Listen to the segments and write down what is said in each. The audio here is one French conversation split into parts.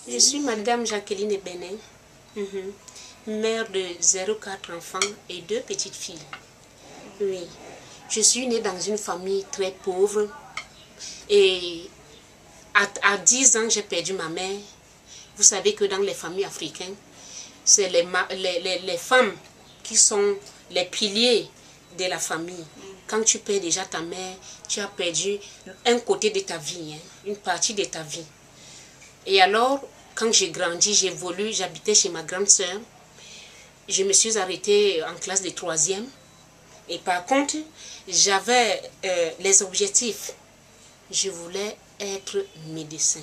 Je suis Madame Jacqueline Ebené, mère de 0,4 enfants et 2 petites filles. Oui, je suis née dans une famille très pauvre et à 10 ans, j'ai perdu ma mère. Vous savez que dans les familles africaines, c'est les femmes qui sont les piliers de la famille. Quand tu perds déjà ta mère, tu as perdu un côté de ta vie, une partie de ta vie. Et alors, quand j'ai grandi, j'ai évolué, j'habitais chez ma grande sœur. Je me suis arrêtée en classe de 3e. Et par contre, j'avais les objectifs. Je voulais être médecin.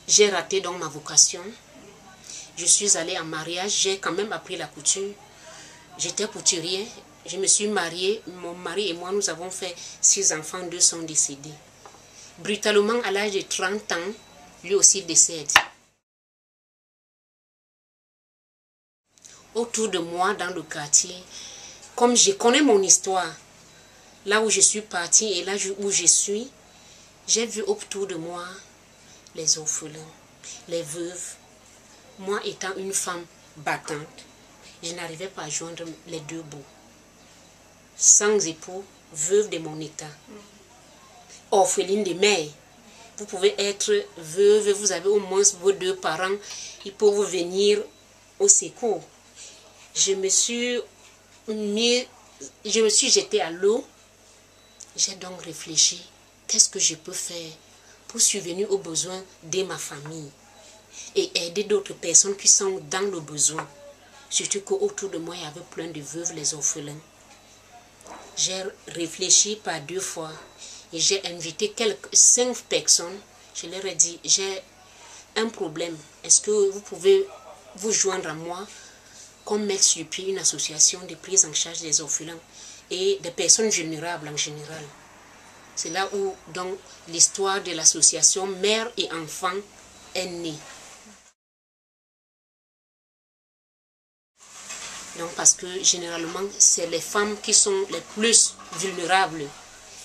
J'ai raté donc ma vocation. Je suis allée en mariage, j'ai quand même appris la couture. J'étais couturière, je me suis mariée, mon mari et moi, nous avons fait 6 enfants, 2 sont décédés. Brutalement, à l'âge de 30 ans, lui aussi décède. Autour de moi, dans le quartier, comme je connais mon histoire, là où je suis partie et là où je suis, j'ai vu autour de moi les orphelins, les veuves. Moi étant une femme battante, je n'arrivais pas à joindre les deux bouts. Sans époux, veuve de mon état. Orpheline de mère. Vous pouvez être veuve, vous avez au moins vos 2 parents, ils peuvent vous venir au secours. Je me suis jetée à l'eau. J'ai donc réfléchi, qu'est-ce que je peux faire pour subvenir aux besoins de ma famille et aider d'autres personnes qui sont dans le besoin. Surtout qu'autour de moi, il y avait plein de veuves, les orphelins. J'ai réfléchi par 2 fois et j'ai invité 5 personnes. Je leur ai dit, j'ai un problème. Est-ce que vous pouvez vous joindre à moi comme mettre sur pied une association de prise en charge des orphelins et des personnes vulnérables en général. C'est là où donc l'histoire de l'association Mère et Enfants est née. Donc parce que généralement, c'est les femmes qui sont les plus vulnérables.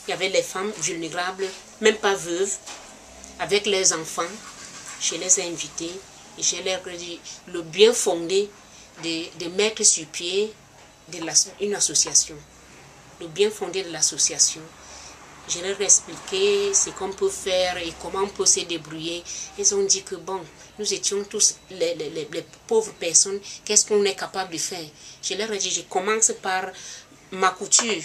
Il y avait les femmes vulnérables, même pas veuves, avec leurs enfants. Je les ai invitées et je leur ai dit le bien fondé de mettre sur pied une association. Le bien fondé de l'association. Je leur ai expliqué ce qu'on peut faire et comment on peut se débrouiller. Ils ont dit que bon, nous étions tous les pauvres personnes, qu'est-ce qu'on est capable de faire? Je leur ai dit, je commence par ma couture.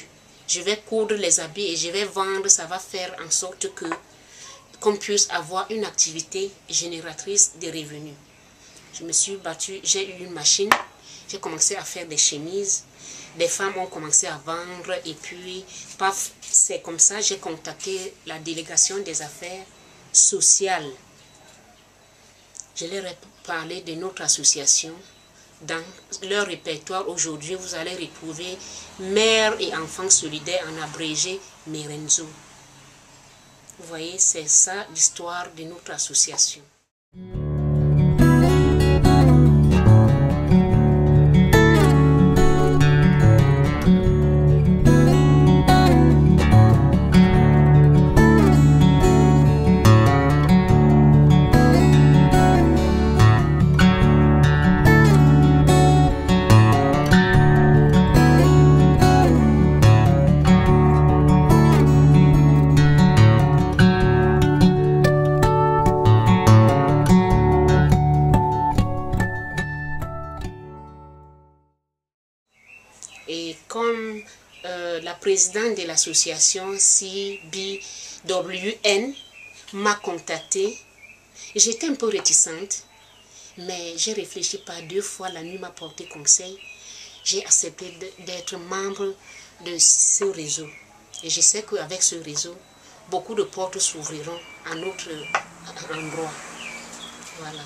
Je vais coudre les habits et je vais vendre, ça va faire en sorte qu'on puisse avoir une activité génératrice de revenus. Je me suis battue, j'ai eu une machine, j'ai commencé à faire des chemises. Les femmes ont commencé à vendre et puis, paf, c'est comme ça j'ai contacté la délégation des affaires sociales. Je leur ai parlé de notre association. Dans leur répertoire aujourd'hui, vous allez retrouver Mères et Enfants Solidaires en abrégé MERENZO. Vous voyez, c'est ça l'histoire de notre association. Et comme la présidente de l'association CBWN m'a contactée, j'étais un peu réticente, mais j'ai réfléchi par 2 fois, la nuit m'a porté conseil. J'ai accepté d'être membre de ce réseau. Et je sais qu'avec ce réseau, beaucoup de portes s'ouvriront à notre endroit. Voilà.